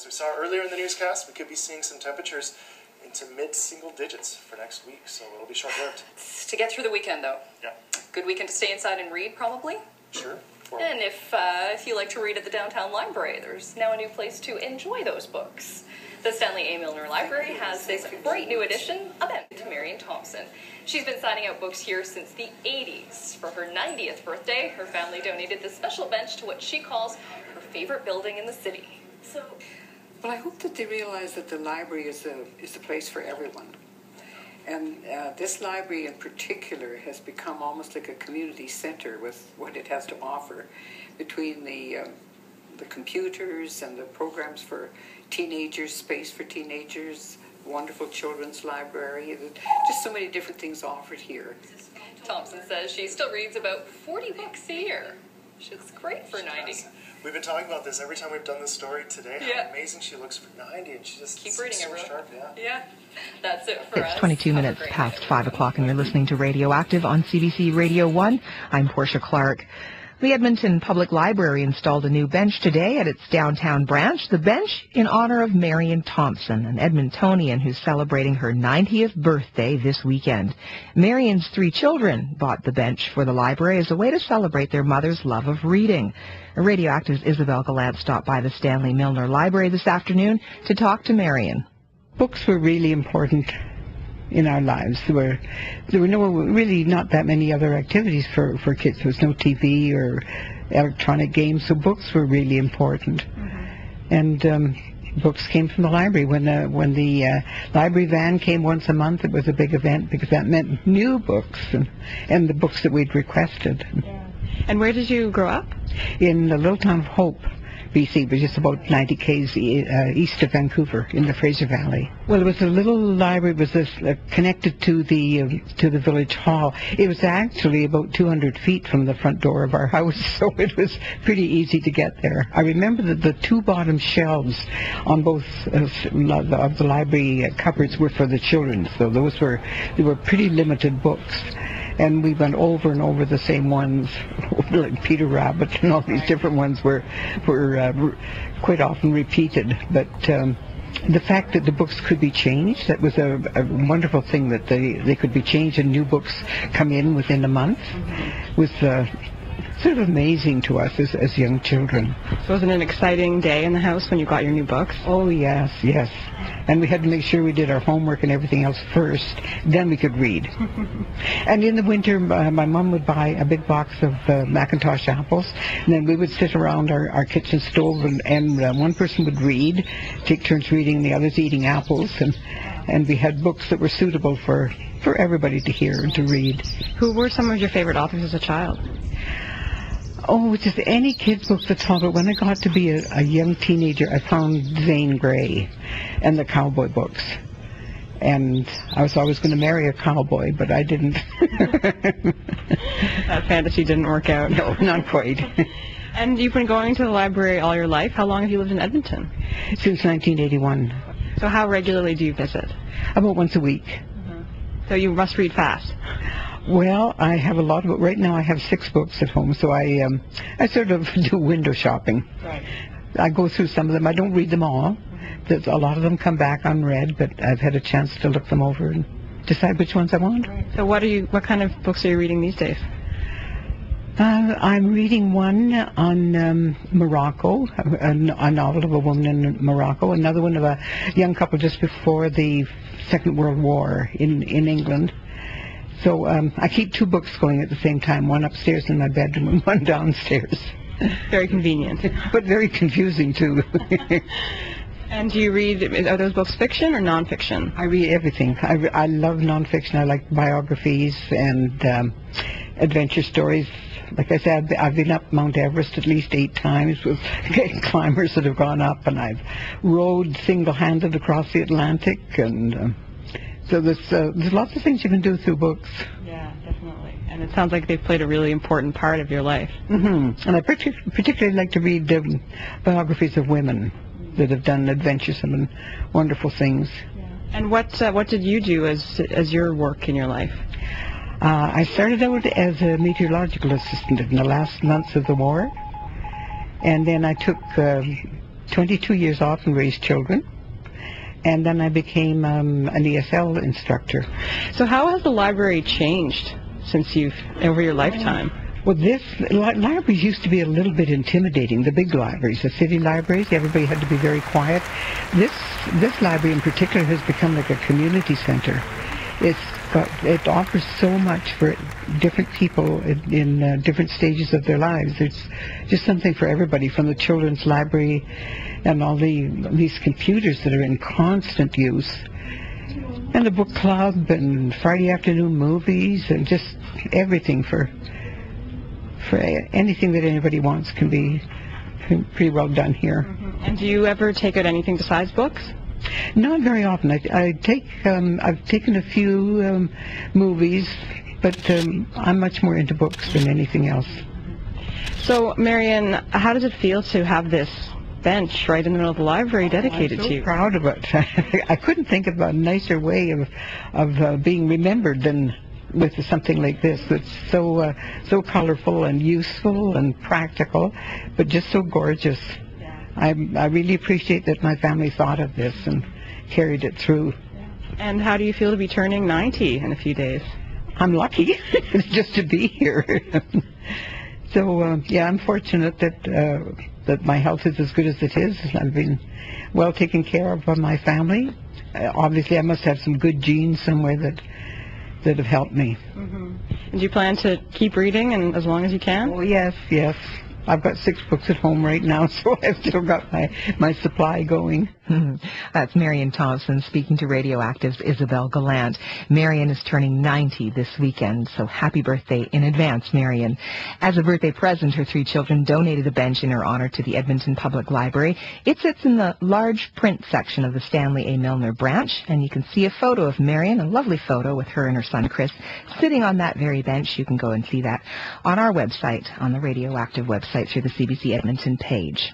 as we saw earlier in the newscast, we could be seeing some temperatures into mid-single digits for next week, so it'll be short-lived. To get through the weekend, though. Yeah. Good weekend to stay inside and read, probably. Sure. And if you like to read at the downtown library, there's now a new place to enjoy those books. The Stanley A. Milner Library has this bright new edition, a bench to Marion Thompson. She's been signing out books here since the 80s. For her 90th birthday, her family donated this special bench to what she calls her favorite building in the city. Well, I hope that they realize that the library is a place for everyone. And this library in particular has become almost like a community center with what it has to offer, between the computers and the programs for teenagers, space for teenagers, wonderful children's library, just so many different things offered here. Thompson says she still reads about 40 books a year. She's great for 90. We've been talking about this every time we've done this story today. Yeah. How amazing she looks for 90, and she just keep reading so everyone. sharp. Yeah. That's it for us. It's 22 minutes past 5 o'clock, and you're listening to Radioactive on CBC Radio 1. I'm Portia Clark. The Edmonton Public Library installed a new bench today at its downtown branch, the bench in honor of Marion Thompson, an Edmontonian who's celebrating her 90th birthday this weekend. Marion's 3 children bought the bench for the library as a way to celebrate their mother's love of reading. Radioactive's Isabel Gallant stopped by the Stanley Milner Library this afternoon to talk to Marion. Books were really important in our lives. There were really not that many other activities for kids. There was no TV or electronic games, so books were really important. Mm-hmm. And books came from the library. When the library van came once a month, it was a big event because that meant new books and the books that we'd requested. Yeah. And where did you grow up? In the little town of Hope, BC, which is about 90 k's east of Vancouver in the Fraser Valley. Well, it was a little library. It was connected to the village hall. It was actually about 200 feet from the front door of our house, so it was pretty easy to get there. I remember that the 2 bottom shelves on both of the library cupboards were for the children, so they were pretty limited books. And we went over and over the same ones, like Peter Rabbit and all these different ones were quite often repeated. But the fact that the books could be changed, that was a wonderful thing, that they could be changed and new books come in within a month, was sort of amazing to us as young children. So wasn't it an exciting day in the house when you got your new books? Oh, yes. And we had to make sure we did our homework and everything else first, then we could read. And in the winter, my mom would buy a big box of Macintosh apples, and then we would sit around our kitchen stove, and one person would read, take turns reading, and the others eating apples, and we had books that were suitable for everybody to hear and to read. Who were some of your favorite authors as a child? Oh, just any kid's books at all. But when I got to be a young teenager, I found Zane Grey and the cowboy books. And I was always going to marry a cowboy, but I didn't. That fantasy didn't work out. No, not quite. And you've been going to the library all your life. How long have you lived in Edmonton? Since 1981. So how regularly do you visit? About once a week. Mm-hmm. So you must read fast. Well, I have a lot of books. Right now I have 6 books at home, so I sort of do window shopping. Right. I go through some of them. I don't read them all. There's a lot of them come back unread, but I've had a chance to look them over and decide which ones I want. Right. So what kind of books are you reading these days? I'm reading one on Morocco, a novel of a woman in Morocco, another one of a young couple just before the Second World War in England. So I keep 2 books going at the same time, one upstairs in my bedroom and one downstairs. Very convenient. But very confusing, too. And do you read, are those books fiction or nonfiction? I read everything. I love nonfiction. I like biographies and adventure stories. Like I said, I've been up Mount Everest at least 8 times with climbers that have gone up, and I've rowed single-handed across the Atlantic, and so there's lots of things you can do through books. Yeah, definitely. And it sounds like they've played a really important part of your life. Mm-hmm. And I particularly like to read biographies of women that have done adventuresome and wonderful things. Yeah. And what did you do as your work in your life? I started out as a meteorological assistant in the last months of the war, and then I took 22 years off and raised children. And then I became an ESL instructor. So how has the library changed since over your lifetime? Well, libraries used to be a little bit intimidating. The big libraries, the city libraries, everybody had to be very quiet. This library in particular has become like a community center. It offers so much for different people in different stages of their lives. There's just something for everybody, from the children's library and all these computers that are in constant use, and the book club and Friday afternoon movies, and just everything for anything that anybody wants can be pretty well done here. Mm-hmm. And do you ever take out anything besides books? Not very often. I've taken a few movies, but I'm much more into books than anything else. So, Marion, how does it feel to have this bench right in the middle of the library dedicated to you? I'm so proud of it. I couldn't think of a nicer way of being remembered than with something like this that's so colorful and useful and practical, but just so gorgeous. I really appreciate that my family thought of this and carried it through. And how do you feel to be turning 90 in a few days? I'm lucky just to be here. So, yeah, I'm fortunate that my health is as good as it is. I've been well taken care of by my family. Obviously, I must have some good genes somewhere that have helped me. Mm-hmm. And do you plan to keep reading and as long as you can? Oh, yes. I've got 6 books at home right now, so I've still got my supply going. That's Marion Thompson speaking to Radioactive's Isabel Gallant. Marion is turning 90 this weekend, so happy birthday in advance, Marion. As a birthday present, her 3 children donated a bench in her honor to the Edmonton Public Library. It sits in the large print section of the Stanley A. Milner branch, and you can see a photo of Marion, a lovely photo with her and her son Chris, sitting on that very bench. You can go and see that on our website, on the Radioactive website, through the CBC Edmonton page.